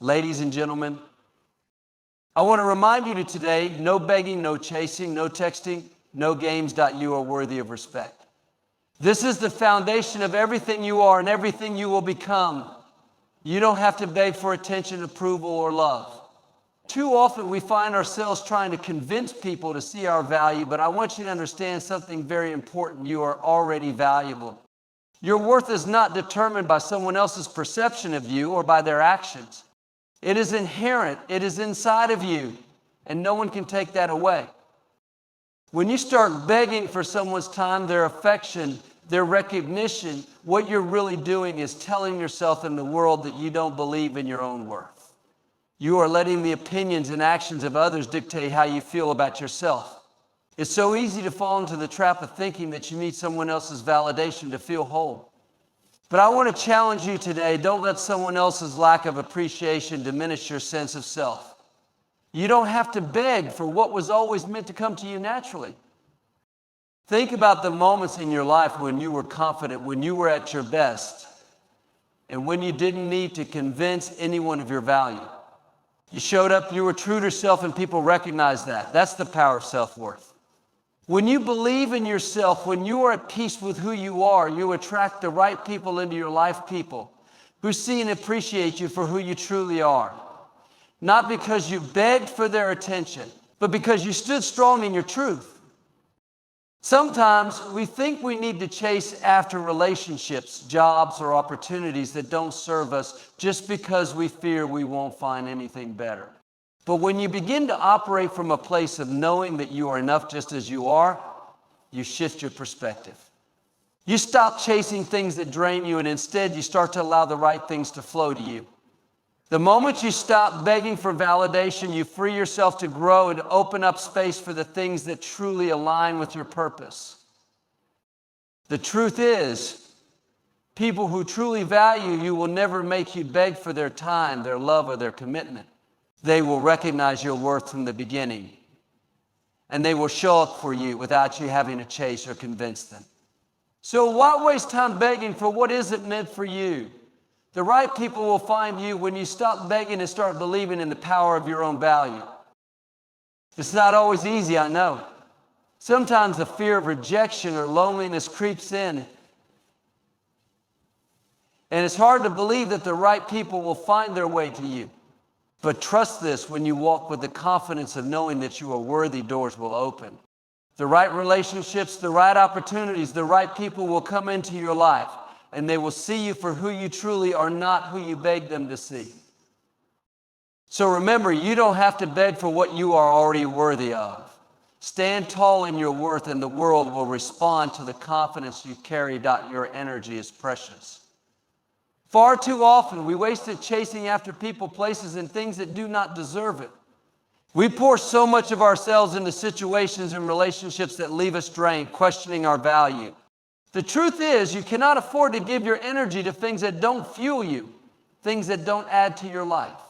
Ladies and gentlemen, I want to remind you today, no begging, no chasing, no texting, no games. You are worthy of respect. This is the foundation of everything you are and everything you will become. You don't have to beg for attention, approval, or love. Too often we find ourselves trying to convince people to see our value, but I want you to understand something very important. You are already valuable. Your worth is not determined by someone else's perception of you or by their actions. It is inherent. It is inside of you, and no one can take that away. When you start begging for someone's time, their affection, their recognition, what you're really doing is telling yourself and the world that you don't believe in your own worth. You are letting the opinions and actions of others dictate how you feel about yourself. It's so easy to fall into the trap of thinking that you need someone else's validation to feel whole. But I want to challenge you today, don't let someone else's lack of appreciation diminish your sense of self. You don't have to beg for what was always meant to come to you naturally. Think about the moments in your life when you were confident, when you were at your best, and when you didn't need to convince anyone of your value. You showed up, you were true to yourself, and people recognized that. That's the power of self-worth. When you believe in yourself, when you are at peace with who you are, you attract the right people into your life, people who see and appreciate you for who you truly are. Not because you begged for their attention, but because you stood strong in your truth. Sometimes we think we need to chase after relationships, jobs, or opportunities that don't serve us just because we fear we won't find anything better. But when you begin to operate from a place of knowing that you are enough just as you are, you shift your perspective. You stop chasing things that drain you, and instead you start to allow the right things to flow to you. The moment you stop begging for validation, you free yourself to grow and open up space for the things that truly align with your purpose. The truth is, people who truly value you will never make you beg for their time, their love, or their commitment. They will recognize your worth from the beginning, and they will show up for you without you having to chase or convince them. So why waste time begging for what isn't meant for you? The right people will find you when you stop begging and start believing in the power of your own value. It's not always easy, I know. Sometimes the fear of rejection or loneliness creeps in, and it's hard to believe that the right people will find their way to you. But trust this, when you walk with the confidence of knowing that you are worthy, doors will open. The right relationships, the right opportunities, the right people will come into your life, and they will see you for who you truly are, not who you beg them to see. So remember, you don't have to beg for what you are already worthy of. Stand tall in your worth, and the world will respond to the confidence you carry. Your energy is precious. Far too often, we waste it chasing after people, places, and things that do not deserve it. We pour so much of ourselves into situations and relationships that leave us drained, questioning our value. The truth is, you cannot afford to give your energy to things that don't fuel you, things that don't add to your life.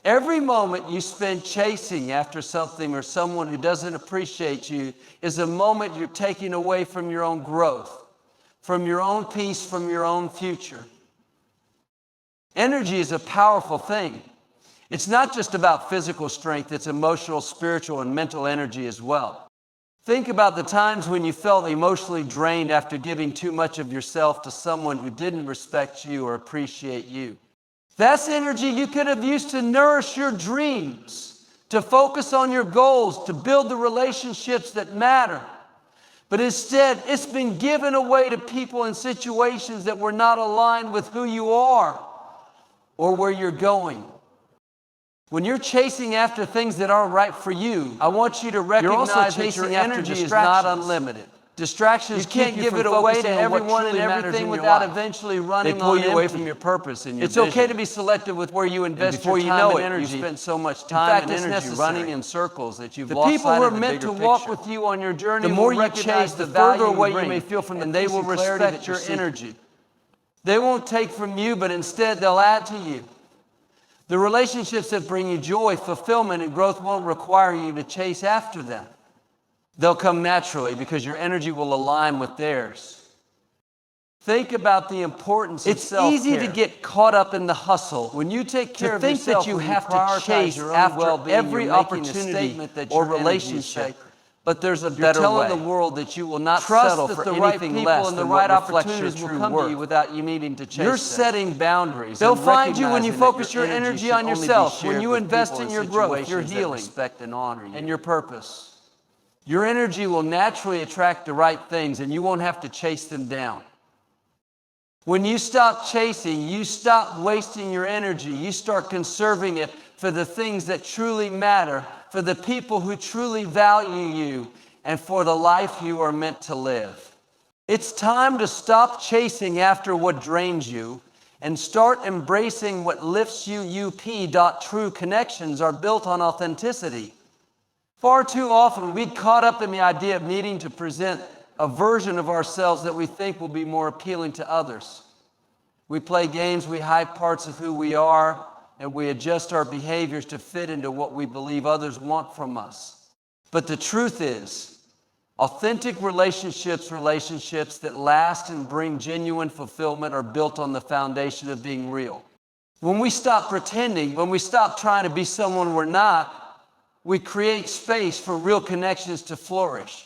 Every moment you spend chasing after something or someone who doesn't appreciate you is a moment you're taking away from your own growth, from your own peace, from your own future. Energy is a powerful thing. It's not just about physical strength, it's emotional, spiritual, and mental energy as well. Think about the times when you felt emotionally drained after giving too much of yourself to someone who didn't respect you or appreciate you. That's energy you could have used to nourish your dreams, to focus on your goals, to build the relationships that matter. But instead, it's been given away to people and situations that were not aligned with who you are or where you're going. When you're chasing after things that aren't right for you, I want you to recognize that your energy is not unlimited. Distractions, you can't give it away to everyone and everything without eventually running on empty. They pull you away from your purpose and your vision. It's okay to be selective with where you invest your time and energy. You spend so much time and energy running in circles that you've lost sight of the bigger picture. The people who are meant to walk with you on your journey, the more you chase, the further away you may feel from them, and they will respect your energy. They won't take from you, but instead they'll add to you. The relationships that bring you joy, fulfillment, and growth won't require you to chase after them. They'll come naturally because your energy will align with theirs. Think about the importance of self-care. It's easy to get caught up in the hustle. When you take care of yourself, that you have to chase after every opportunity or relationship. But there's a better way. You're telling the world that you will not settle for anything less than what reflects your true worth. Without you needing to chase. You're setting boundaries. They'll find you when you focus your energy on yourself, when you invest in your growth, your healing, and your purpose. Your energy will naturally attract the right things, and you won't have to chase them down. When you stop chasing, you stop wasting your energy. You start conserving it for the things that truly matter, for the people who truly value you, and for the life you are meant to live. It's time to stop chasing after what drains you and start embracing what lifts you. True connections are built on authenticity. Far too often, we get caught up in the idea of needing to present a version of ourselves that we think will be more appealing to others. We play games, we hide parts of who we are, and we adjust our behaviors to fit into what we believe others want from us. But the truth is, authentic relationships that last and bring genuine fulfillment are built on the foundation of being real. When we stop pretending, when we stop trying to be someone we're not, we create space for real connections to flourish.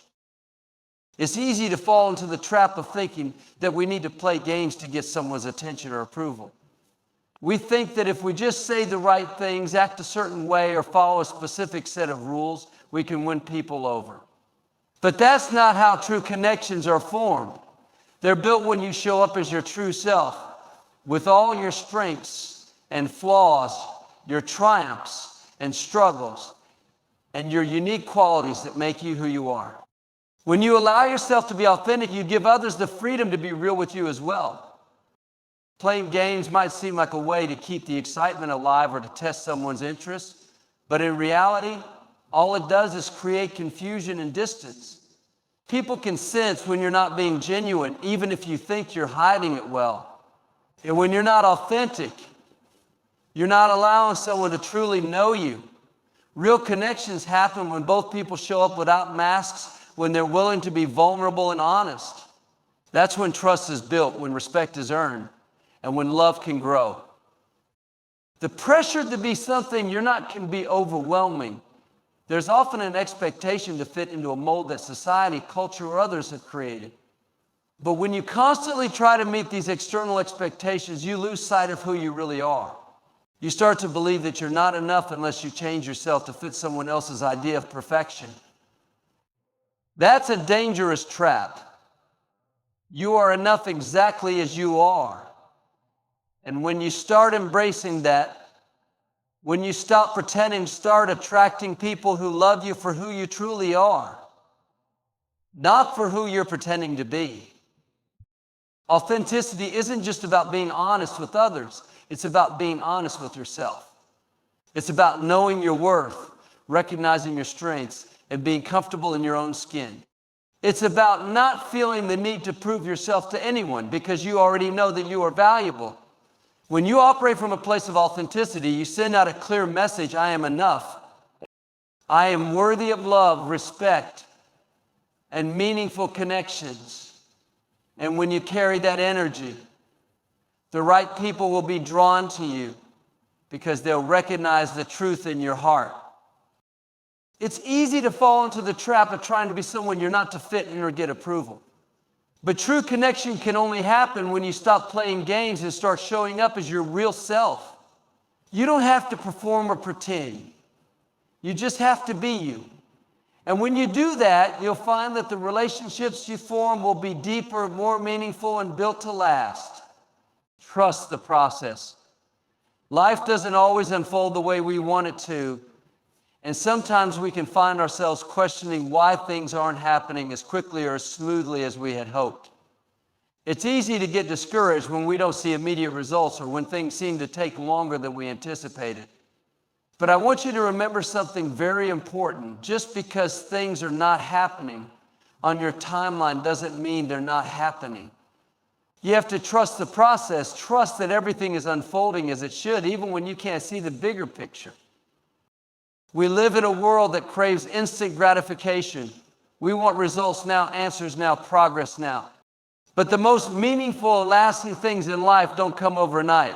It's easy to fall into the trap of thinking that we need to play games to get someone's attention or approval. We think that if we just say the right things, act a certain way, or follow a specific set of rules, we can win people over. But that's not how true connections are formed. They're built when you show up as your true self, with all your strengths and flaws, your triumphs and struggles, and your unique qualities that make you who you are. When you allow yourself to be authentic, you give others the freedom to be real with you as well. Playing games might seem like a way to keep the excitement alive or to test someone's interest, but in reality, all it does is create confusion and distance. People can sense when you're not being genuine, even if you think you're hiding it well. And when you're not authentic, you're not allowing someone to truly know you. Real connections happen when both people show up without masks, when they're willing to be vulnerable and honest. That's when trust is built, when respect is earned, and when love can grow. The pressure to be something you're not can be overwhelming. There's often an expectation to fit into a mold that society, culture, or others have created. But when you constantly try to meet these external expectations, you lose sight of who you really are. You start to believe that you're not enough unless you change yourself to fit someone else's idea of perfection. That's a dangerous trap. You are enough exactly as you are. And when you start embracing that, when you stop pretending, start attracting people who love you for who you truly are, not for who you're pretending to be. Authenticity isn't just about being honest with others. It's about being honest with yourself. It's about knowing your worth, recognizing your strengths, and being comfortable in your own skin. It's about not feeling the need to prove yourself to anyone because you already know that you are valuable. When you operate from a place of authenticity, you send out a clear message: I am enough. I am worthy of love, respect, and meaningful connections. And when you carry that energy, the right people will be drawn to you because they'll recognize the truth in your heart. It's easy to fall into the trap of trying to be someone you're not to fit in or get approval. But true connection can only happen when you stop playing games and start showing up as your real self. You don't have to perform or pretend. You just have to be you. And when you do that, you'll find that the relationships you form will be deeper, more meaningful, and built to last. Trust the process. Life doesn't always unfold the way we want it to. And sometimes we can find ourselves questioning why things aren't happening as quickly or as smoothly as we had hoped. It's easy to get discouraged when we don't see immediate results or when things seem to take longer than we anticipated. But I want you to remember something very important. Just because things are not happening on your timeline doesn't mean they're not happening. You have to trust the process, trust that everything is unfolding as it should, even when you can't see the bigger picture. We live in a world that craves instant gratification. We want results now, answers now, progress now. But the most meaningful and lasting things in life don't come overnight.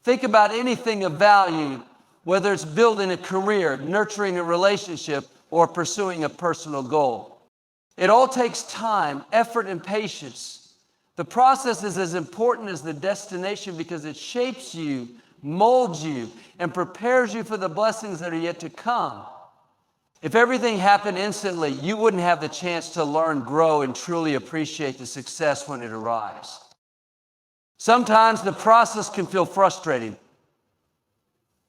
Think about anything of value, whether it's building a career, nurturing a relationship, or pursuing a personal goal. It all takes time, effort, and patience. The process is as important as the destination because it shapes you, molds you, and prepares you for the blessings that are yet to come. If everything happened instantly, you wouldn't have the chance to learn, grow, and truly appreciate the success when it arrives. Sometimes the process can feel frustrating.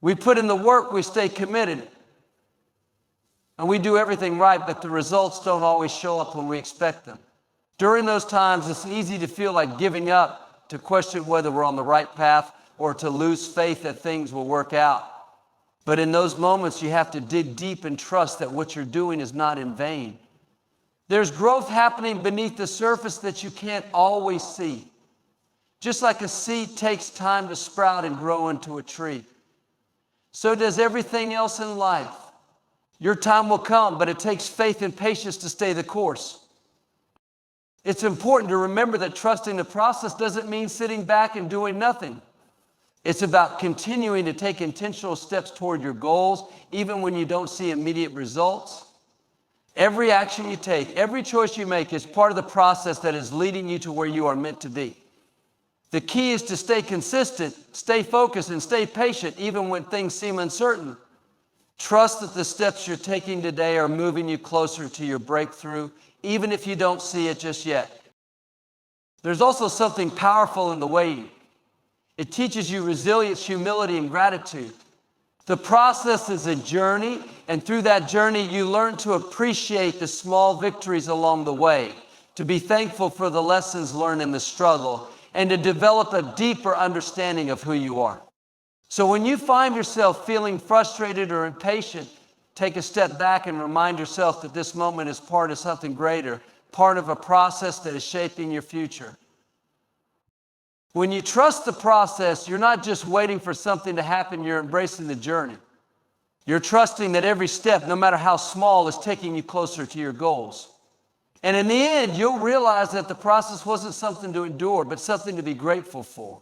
We put in the work, we stay committed, and we do everything right, but the results don't always show up when we expect them. During those times, it's easy to feel like giving up, to question whether we're on the right path, or to lose faith that things will work out. But in those moments, you have to dig deep and trust that what you're doing is not in vain. There's growth happening beneath the surface that you can't always see. Just like a seed takes time to sprout and grow into a tree, so does everything else in life. Your time will come, but it takes faith and patience to stay the course. It's important to remember that trusting the process doesn't mean sitting back and doing nothing. It's about continuing to take intentional steps toward your goals, even when you don't see immediate results. Every action you take, every choice you make is part of the process that is leading you to where you are meant to be. The key is to stay consistent, stay focused, and stay patient, even when things seem uncertain. Trust that the steps you're taking today are moving you closer to your breakthrough, even if you don't see it just yet. There's also something powerful in the waiting. It teaches you resilience, humility, and gratitude. The process is a journey, and through that journey, you learn to appreciate the small victories along the way, to be thankful for the lessons learned in the struggle, and to develop a deeper understanding of who you are. So when you find yourself feeling frustrated or impatient, take a step back and remind yourself that this moment is part of something greater, part of a process that is shaping your future. When you trust the process, you're not just waiting for something to happen, you're embracing the journey. You're trusting that every step, no matter how small, is taking you closer to your goals. And in the end, you'll realize that the process wasn't something to endure, but something to be grateful for.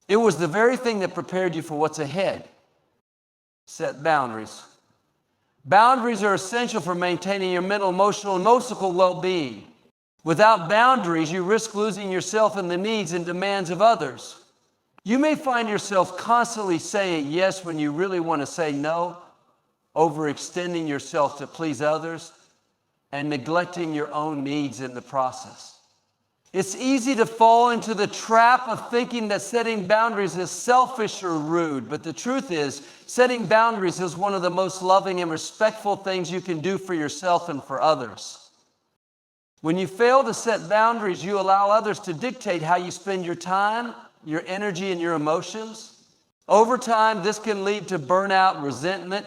It was the very thing that prepared you for what's ahead. Set boundaries. Boundaries are essential for maintaining your mental, emotional, and physical well-being. Without boundaries, you risk losing yourself in the needs and demands of others. You may find yourself constantly saying yes when you really want to say no, overextending yourself to please others, and neglecting your own needs in the process. It's easy to fall into the trap of thinking that setting boundaries is selfish or rude, but the truth is, setting boundaries is one of the most loving and respectful things you can do for yourself and for others. When you fail to set boundaries, you allow others to dictate how you spend your time, your energy, and your emotions. Over time, this can lead to burnout, resentment,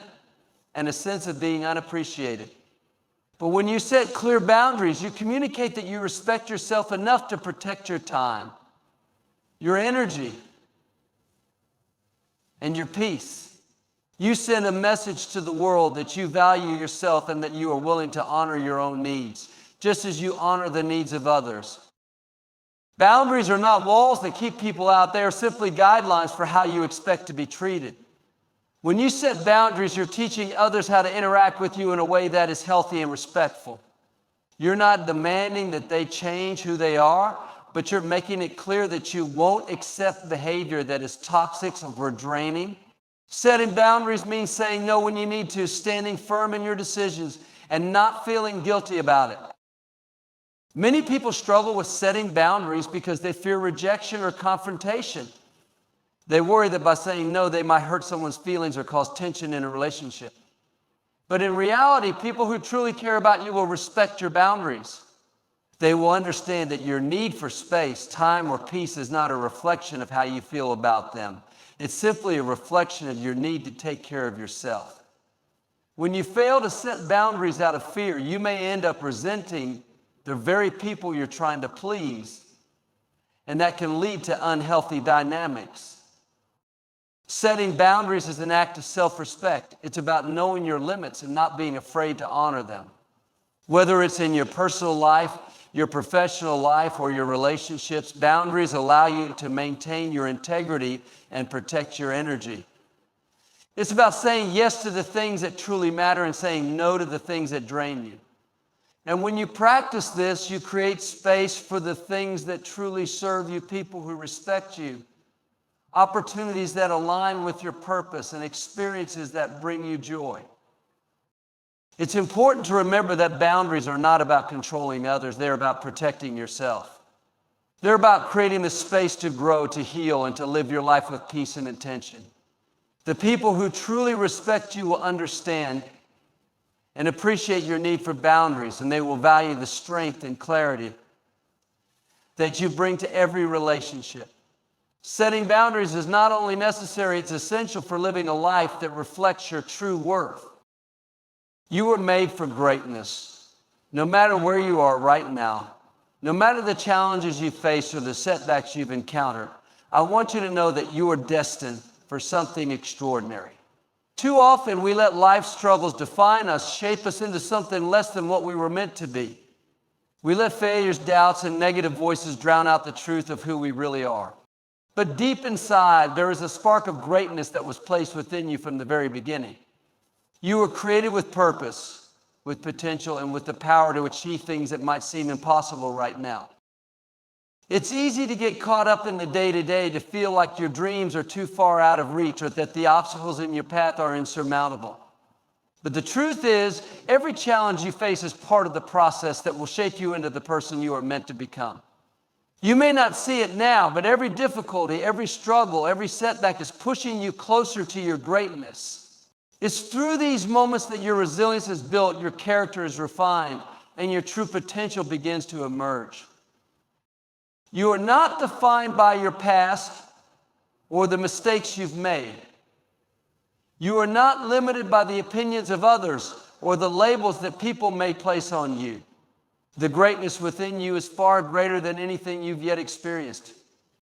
and a sense of being unappreciated. But when you set clear boundaries, you communicate that you respect yourself enough to protect your time, your energy, and your peace. You send a message to the world that you value yourself and that you are willing to honor your own needs, just as you honor the needs of others. Boundaries are not walls that keep people out. They are simply guidelines for how you expect to be treated. When you set boundaries, you're teaching others how to interact with you in a way that is healthy and respectful. You're not demanding that they change who they are, but you're making it clear that you won't accept behavior that is toxic or draining. Setting boundaries means saying no when you need to, standing firm in your decisions, and not feeling guilty about it. Many people struggle with setting boundaries because they fear rejection or confrontation. They worry that by saying no, they might hurt someone's feelings or cause tension in a relationship. But in reality, people who truly care about you will respect your boundaries. They will understand that your need for space, time, or peace is not a reflection of how you feel about them. It's simply a reflection of your need to take care of yourself. When you fail to set boundaries out of fear, you may end up resenting the very people you're trying to please, and that can lead to unhealthy dynamics. Setting boundaries is an act of self-respect. It's about knowing your limits and not being afraid to honor them. Whether it's in your personal life, your professional life, or your relationships. Boundaries allow you to maintain your integrity and protect your energy. It's about saying yes to the things that truly matter and saying no to the things that drain you. And when you practice this, you create space for the things that truly serve you, people who respect you, opportunities that align with your purpose, and experiences that bring you joy. It's important to remember that boundaries are not about controlling others. They're about protecting yourself. They're about creating the space to grow, to heal, and to live your life with peace and intention. The people who truly respect you will understand and appreciate your need for boundaries, and they will value the strength and clarity that you bring to every relationship. Setting boundaries is not only necessary, it's essential for living a life that reflects your true worth. You were made for greatness. No matter where you are right now, no matter the challenges you face or the setbacks you've encountered, I want you to know that you are destined for something extraordinary. Too often we let life struggles define us, shape us into something less than what we were meant to be. We let failures, doubts, and negative voices drown out the truth of who we really are. But deep inside, there is a spark of greatness that was placed within you from the very beginning. You were created with purpose, with potential, and with the power to achieve things that might seem impossible right now. It's easy to get caught up in the day-to-day, to feel like your dreams are too far out of reach or that the obstacles in your path are insurmountable. But the truth is, every challenge you face is part of the process that will shape you into the person you are meant to become. You may not see it now, but every difficulty, every struggle, every setback is pushing you closer to your greatness. It's through these moments that your resilience is built, your character is refined, and your true potential begins to emerge. You are not defined by your past or the mistakes you've made. You are not limited by the opinions of others or the labels that people may place on you. The greatness within you is far greater than anything you've yet experienced.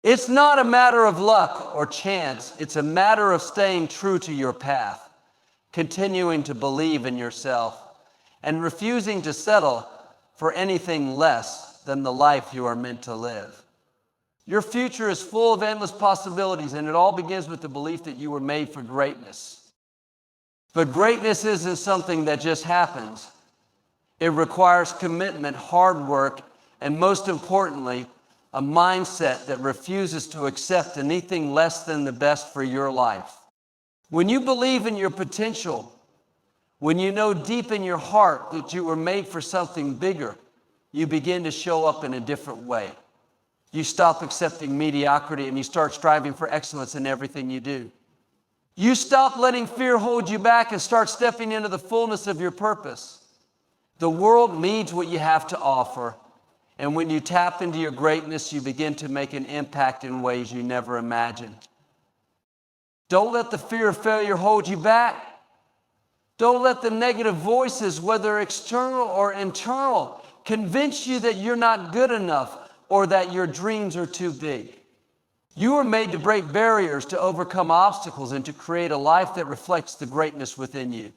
It's not a matter of luck or chance. It's a matter of staying true to your path, continuing to believe in yourself, and refusing to settle for anything less than the life you are meant to live. Your future is full of endless possibilities, and it all begins with the belief that you were made for greatness. But greatness isn't something that just happens. It requires commitment, hard work, and most importantly, a mindset that refuses to accept anything less than the best for your life. When you believe in your potential, when you know deep in your heart that you were made for something bigger, you begin to show up in a different way. You stop accepting mediocrity and you start striving for excellence in everything you do. You stop letting fear hold you back and start stepping into the fullness of your purpose. The world needs what you have to offer, and when you tap into your greatness, you begin to make an impact in ways you never imagined. Don't let the fear of failure hold you back. Don't let the negative voices, whether external or internal, convince you that you're not good enough or that your dreams are too big. You were made to break barriers, to overcome obstacles, and to create a life that reflects the greatness within you.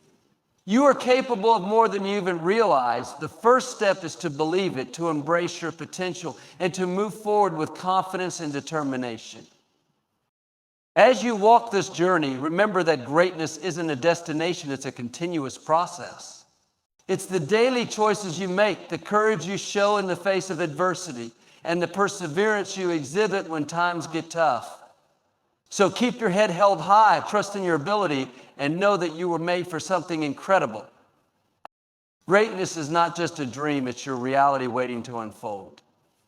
You are capable of more than you even realize. The first step is to believe it, to embrace your potential, and to move forward with confidence and determination. As you walk this journey, remember that greatness isn't a destination, it's a continuous process. It's the daily choices you make, the courage you show in the face of adversity, and the perseverance you exhibit when times get tough. So keep your head held high, trust in your ability, and know that you were made for something incredible. Greatness is not just a dream, it's your reality waiting to unfold.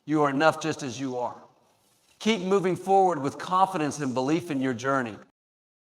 You are enough just as you are. Keep moving forward with confidence and belief in your journey.